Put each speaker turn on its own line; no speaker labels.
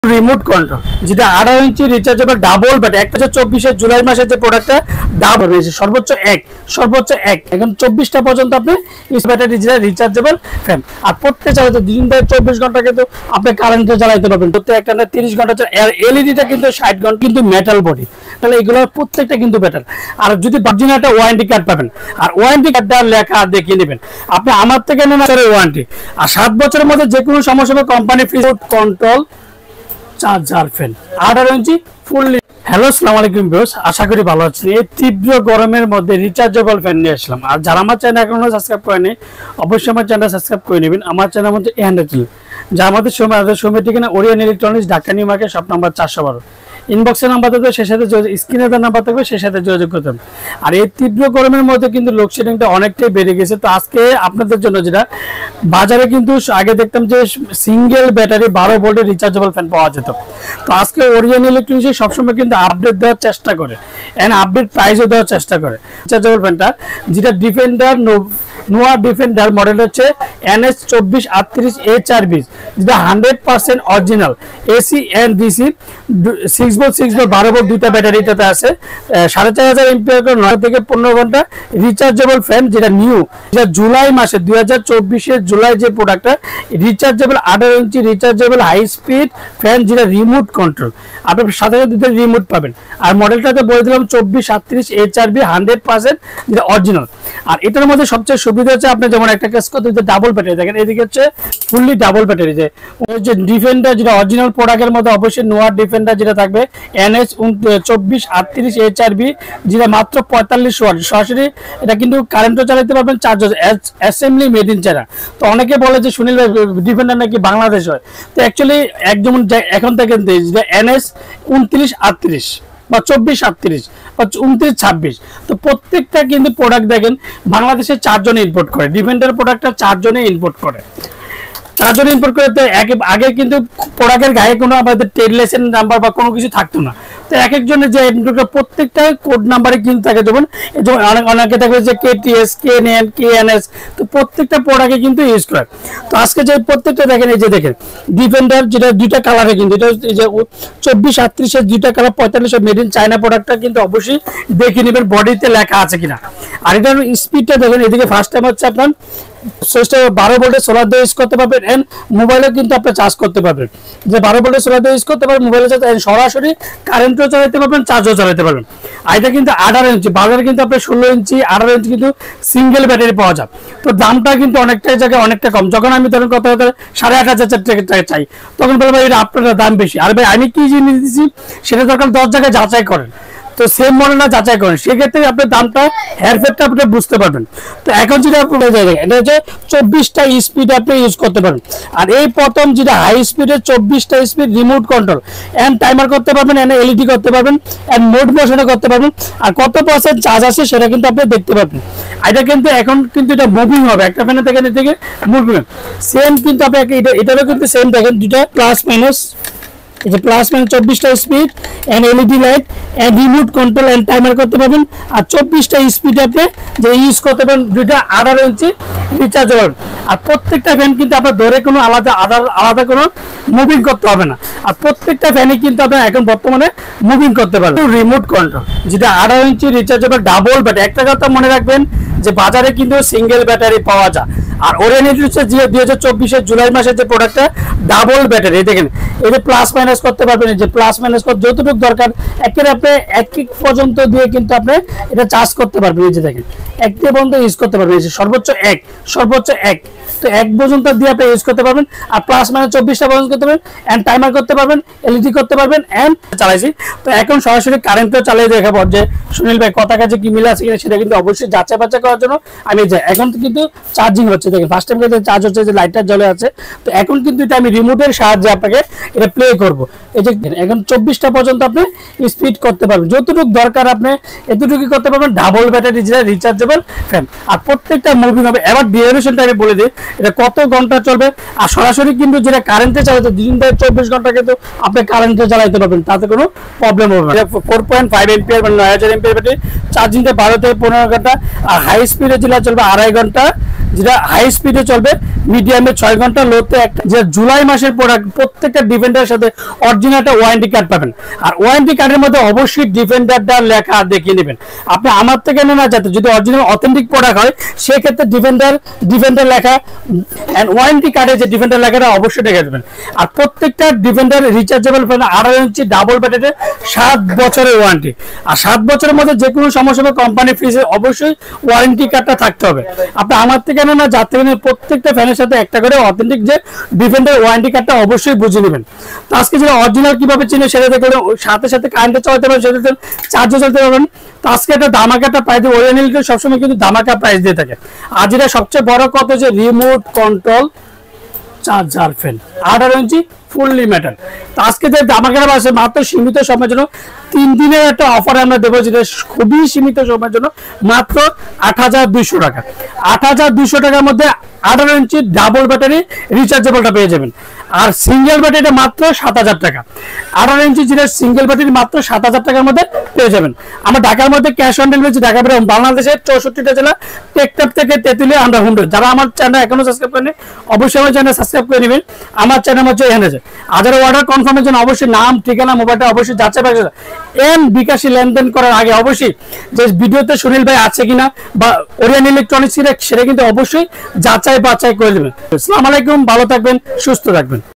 Remote control যেটা 18 ইঞ্চি rechargeable double battery. একটা হচ্ছে 24 জুলাই মাসের যে প্রোডাক্টটা ডাবল রয়েছে, সর্বোচ্চ এক এখন 24টা পর্যন্ত আপনি ব্যাটারি যেটা রিচার্জেবল ফ্যান। আর প্রত্যেক চালাতে দিন ধরে 24 ঘন্টা কিন্তু আপনি কারেন্টে চালাতে পারবেন। প্রত্যেক একটা 30 ঘন্টা। আর এলইডিটা কিন্তু 60 ঘন্টা, কিন্তু মেটাল বডি। তাহলে এগুলোর প্রত্যেকটা কিন্তু বেটার। আর যদি ভাবছেন একটা ওয়ারেন্টি কার্ড পাবেন, আর ওয়ারেন্টি কার্ডটা লেখা দেখিয়ে নেবেন আপনি আমার থেকে নেন ওয়ারেন্টি। আর 7 বছরের মধ্যে যে কোনো সমস্যা হবে company free control charger fan 18 ইঞ্চি ফুললি। হ্যালো, আসসালামু আলাইকুম ভিউয়ার্স, আশা করি ভালো আছেন। এই তীব্র গরমের মধ্যে রিচার্জেবল ফ্যান নিয়ে আসলাম। আর যারা আমার চ্যানেল এখনো সাবস্ক্রাইব করেনি অবশ্যই আমার চ্যানেল সাবস্ক্রাইব করে নেবেন। আমার চ্যানেল মধ্যে যা আমাদের সময় ঠিকানা Orion Electronics, Dhaka New Market, shop number 412। ইনবক্সের নাম্বার থাকবে, সে সাথে স্ক্রিনে দেওয়ার নাম্বার থাকবে, সে সাথে যোগাযোগ করতে হবে। আর এই তীব্র গরমের মধ্যে কিন্তু লোডশেডিংটা অনেকটাই বেড়ে গেছে। তো আজকে আপনাদের জন্য যেটা বাজারে কিন্তু আগে দেখতাম যে সিঙ্গেল ব্যাটারি 12 ভোল্টের রিচার্জেবল ফ্যান পাওয়া যেত। তো আজকে ওরিয়ন ইলেকট্রনিক্স সবসময় কিন্তু আপডেট দেওয়ার চেষ্টা করে, এন্ড আপডেট প্রাইসও দেওয়ার চেষ্টা করে। রিচার্জেবল ফ্যানটা যেটা ডিফেন্ডার নোয়া ডিফেন্ডার মডেল হচ্ছে NS2438 HRB, যেটা 100% original AC and DC 6 volt 12 volt দুইটা ব্যাটারিটাতে আছে। 4500 এম্পিয়ার করে 9 থেকে 15 ঘন্টা রিচার্জেবল ফ্যান, যেটা নিউ, যেটা জুলাই মাসে 2024 জুলাই যে প্রোডাক্টটা রিচার্জেবল 18 ইঞ্চি রিচার্জেবল হাই স্পিড ফ্যান, যেটা রিমোট কন্ট্রোল। আপনি সাথে দুটো রিমোট পাবেন। আর মডেলটাতে বলে দিলাম 2438 HRB 100% যেটা অরিজিনাল। আর এটার মধ্যে সবচেয়ে সুবিধা হচ্ছে আপনি যেমন একটা কেস করতে ডাবল ব্যাটারি দেখেন, এদিকে হচ্ছে ফুললি ডাবল ব্যাটারি। যে ডিফেন্ডার যেটা অরিজিনাল প্রোডাক্টের মধ্যে অবশ্যই নোয়া ডিফেন্ডার যেটা থাকবে NS2438 HRB, যেটা মাত্র 45 ওয়াট সরাসরি। এটা কিন্তু কারেন্টও চালাতে পারবেন, charge assembly made in China. তো অনেকে বলে যে সুনীল ভাই ডিফেন্ডার নাকি বাংলাদেশ হয়। তো অ্যাকচুয়ালি একদম এখন থেকে যেটা NS2938 বা 2438 বা 2926, তো প্রত্যেকটা কিন্তু প্রোডাক্ট দেখেন বাংলাদেশে 4 জনে ইম্পোর্ট করে। ডিফেন্ডার প্রোডাক্টটা 4 জনে ইম্পোর্ট করে। 4 জন ইম্পোর্ট করে। তো আগে কিন্তু প্রোডাক্টের গায়ে কোনো আমাদের ট্রেড লাইসেন্স নাম্বার বা কোনো কিছু থাকতো না। তো এক একজনের যে প্রত্যেকটা কোড নাম্বারে কিন্তু থাকে, যেমন অনেকে থাকবে যে KTS, KNN, KNS, তো প্রত্যেকটা প্রোডাক্টে কিন্তু ইউজ করে। তো আজকে যে প্রত্যেকটা দেখেন, এই যে দেখেন ডিফেন্ডার যেটা দুইটা কালারে, কিন্তু এটা এই যে 2438 দুইটা কালার 45 মেড ইন চায়না প্রোডাক্টটা কিন্তু অবশ্যই দেখে নেবেন বডিতে লেখা আছে কিনা। আর এটার স্পিডটা দেখেন, এদিকে ফার্স্ট টাইম হচ্ছে আপনার 12 ভোল্টের সোলার দিয়ে ইউজ করতে পারবেন, এন্ড মোবাইলে কিন্তু আপনি চার্জ করতে পারবেন। যে 12 ভোল্টের সোলার দিয়ে ইউজ করতে পারবেন মোবাইলে চার্জ, সরাসরি কারেন্টও চালাতে পারবেন, চার্জও চালাতে পারবেন। আর এটা কিন্তু 18 ইঞ্চি, বাজারে কিন্তু আপনার 16 ইঞ্চি 18 ইঞ্চি কিন্তু সিঙ্গেল ব্যাটারি পাওয়া যায়। তো দামটা কিন্তু অনেকটা জায়গায় অনেকটা কম। যখন আমি ধরেন কথা 8500 টাকা চাই, তখন বলে ভাই এটা আপনার দাম বেশি। আর ভাই আমি কি জিনিস দিচ্ছি সেটা দরকার 10 জায়গায় যাচাই করেন, তো সেম মডেলটা যাচাই করেন, সেক্ষেত্রে আপনার দামটা হেয়ারফেটটা আপনি বুঝতে পারবেন। তো এখন যেটা আপনার এটা হচ্ছে 24টা স্পিড আপনি ইউজ করতে পারবেন। আর এই প্রথম যেটা হাই স্পিডের 24টা speed remote control, and timer করতে পারবেন, এন্ড এলইডি করতে পারবেন, এন্ড মোড মোশনে করতে পারবেন। আর কত % চার্জ আছে সেটা কিন্তু আপনি দেখতে পাবেন। এটা কিন্তু এখন কিন্তু এটা মুভিং হবে, একটা ফ্যানের থেকে মুভিং সেম। কিন্তু আপনি এটারও কিন্তু সেম দেখেন, দুটা প্লাস মাইনাস, এই যে প্লাস মাইনাস 24টা speed and LED light and remote control and timer করতে পারবেন। আর 24টা স্পিড আপনি যে ইউজ করতে পারবেন, দুইটা 18 ইঞ্চি রিচার্জেবল। আর প্রত্যেকটা ফ্যান কিন্তু আপনার ধরে কোনো আলাদা কোনো মুভিং করতে হবে না। আর প্রত্যেকটা ফ্যানই কিন্তু আপনার এখন বর্তমানে মুভিং করতে পারবেন। রিমোট কন্ট্রোল যেটা 18 ইঞ্চি রিচার্জেবল ডাবল ব্যাটারি। একটা কথা মনে রাখবেন যে বাজারে কিন্তু সিঙ্গেল ব্যাটারি পাওয়া যায়। আর ওরিয়ন ইলেকট্রনিক্স 2024 জুলাই মাসের যে প্রোডাক্টটা ডাবল ব্যাটারি, দেখেন এই যে প্লাস মাইনাস করতে পারবেন, এই যে প্লাস মাইনাস করতে যতটুকু দরকার একের আপনি এক পর্যন্ত দিয়ে কিন্তু আপনি এটা চার্জ করতে পারবেন। এই যে দেখেন এক পর্যন্ত ইউজ করতে পারবেন, এই যে সর্বোচ্চ এক, তো 1 পর্যন্ত দিয়ে আপনি ইউজ করতে পারবেন। আর প্লাস মাইনাস 24টা পর্যন্ত করতে পারবেন, এন্ড টাইমার করতে পারবেন, এলইডি করতে পারবেন, এন্ড চালাইছি। তো এখন সরাসরি কারেন্টও চালিয়ে দেখাবো যে সুনীল ভাই কথা কাছে কি মিলে আছে কিনা, সেটা কিন্তু অবশ্যই যাচাই বাছাই করার জন্য আমি যাই। এখন কিন্তু চার্জিং হচ্ছে, দেখেন ফার্স্ট টাইম কিন্তু চার্জ হচ্ছে, যে লাইটটা জ্বলে আছে। তো এখন কিন্তু এটা আমি রিমোটের সাহায্যে আপনাকে এটা প্লে করব। এই যে এখন 24টা পর্যন্ত আপনি স্পিড করতে পারবেন, যতটুকু দরকার আপনি এতটুকু করতে পারবেন। ডাবল ব্যাটারি যেটা রিচার্জেবল ফ্যান, আর প্রত্যেকটা মুভিং হবে। এবার ডিউরেশনটা আমি বলে দিই, এটা কত ঘন্টা চলবে। আর সরাসরি কিন্তু যেটা কারেন্টে চালাতে 2 থেকে 24 ঘন্টা কিন্তু আপনি কারেন্টে চালাতে পারবেন, তাতে কোনো প্রবলেম হবে না। 4.5 এম্পিয়ার মানে 9000 এম্পিয়ার ব্যাটারি, চার্জিং 12 থেকে 15 ঘন্টা। আর হাই স্পিডে যেটা চলবে 2.5 ঘন্টা, যেটা হাই স্পিডে চলবে, মিডিয়ামে 6 ঘন্টা, লোতে একটা। যে জুলাই মাসের প্রোডাক্ট, প্রত্যেকটা ডিফেন্ডারের সাথে অরিজিনাল একটা ওয়ারেন্টি কার্ড পাবেন। আর ওয়ারেন্টি কার্ডের মধ্যে অবশ্যই ডিফেন্ডারটা লেখা দেখিয়ে নেবেন। আপনি আমার থেকে না যাতে যদি অরিজিনাল অথেন্টিক প্রোডাক্ট হয়, সেক্ষেত্রে ডিফেন্ডার লেখা এন্ড ওয়ারেন্টি কার্ডে যে ডিফেন্ডার লেখাটা অবশ্যই দেখে দেবেন। আর প্রত্যেকটা ডিফেন্ডার রিচার্জেবল ফ্যান, 18 ইঞ্চি ডাবল ব্যাটারি, 7 বছরের ওয়ারেন্টি। আর 7 বছরের মধ্যে যে কোনো সমস্যা হবে কোম্পানি ফ্রিজে অবশ্যই ওয়ারেন্টি কার্ডটা থাকতে হবে। আপনি আমার থেকে না যাতে প্রত্যেকটা ফ্যানের সাথে একটা করে অথেন্টিক যে ডিফেন্ডার ওয়ারেন্টি কার্ডটা অবশ্যই বুঝে নেবেন। তো আজকে যেটা অরিজিনাল কিভাবে চিনে সেটা দেখে সাথে সাথে কারেন্টে চালাতে পারবেন, সেটা চার্জও চালাতে পারবেন। তো আজকে একটা ধামাকাটা প্রাইস দিয়ে, ওরিয়েন্টালকে সবসময় কিন্তু ধামাকা প্রাইস দিয়ে থাকে। আর যেটা সবচেয়ে বড় কথা যে রিমোট কন্ট্রোল চার্জার ফ্যান 18 ইঞ্চি ফুললি মেটাল। তো আজকে যে ধামাকাটা আছে মাত্র সীমিত সময়ের জন্য 3 দিনের একটা অফার আমরা দেবো, যেটা খুবই সীমিত সময়ের জন্য, মাত্র 8200 টাকা। 8200 টাকার মধ্যে 18 ইঞ্চি ডাবল ব্যাটারি রিচার্জেবলটা পেয়ে যাবেন। আর সিঙ্গেল ব্যাটারিটা মাত্র 7000 টাকা। 18 ইঞ্চি যেটা সিঙ্গেল ব্যাটারি মাত্র 7000 টাকার মধ্যে পেয়ে যাবেন। আমরা ঢাকার মধ্যে ক্যাশ অন ডেলিভারি, ঢাকা বাংলাদেশের 64টা জেলা, টেকটপ থেকে তেতুলিয়া আমরা হোম ডেলিভারি। যারা আমার চ্যানেল এখনো সাবস্ক্রাইব করেনি, অবশ্যই আমার চ্যানেল সাবস্ক্রাইব করে নেবেন। আমার চ্যানেল হচ্ছে এখানে আছে। আদার অর্ডার কনফার্মের জন্য অবশ্যই নাম, ঠিকানা, মোবাইলটা অবশ্যই যাচাই বাছাই বিকাশে লেনদেন করার আগে অবশ্যই যে ভিডিওতে সুনীল ভাই আছে কিনা বা ওরিয়ন ইলেকট্রনিক্স সেটা কিন্তু অবশ্যই যাচাই বাছাই করে দেবেন। আসসালামু আলাইকুম, ভালো থাকবেন, সুস্থ থাকবেন।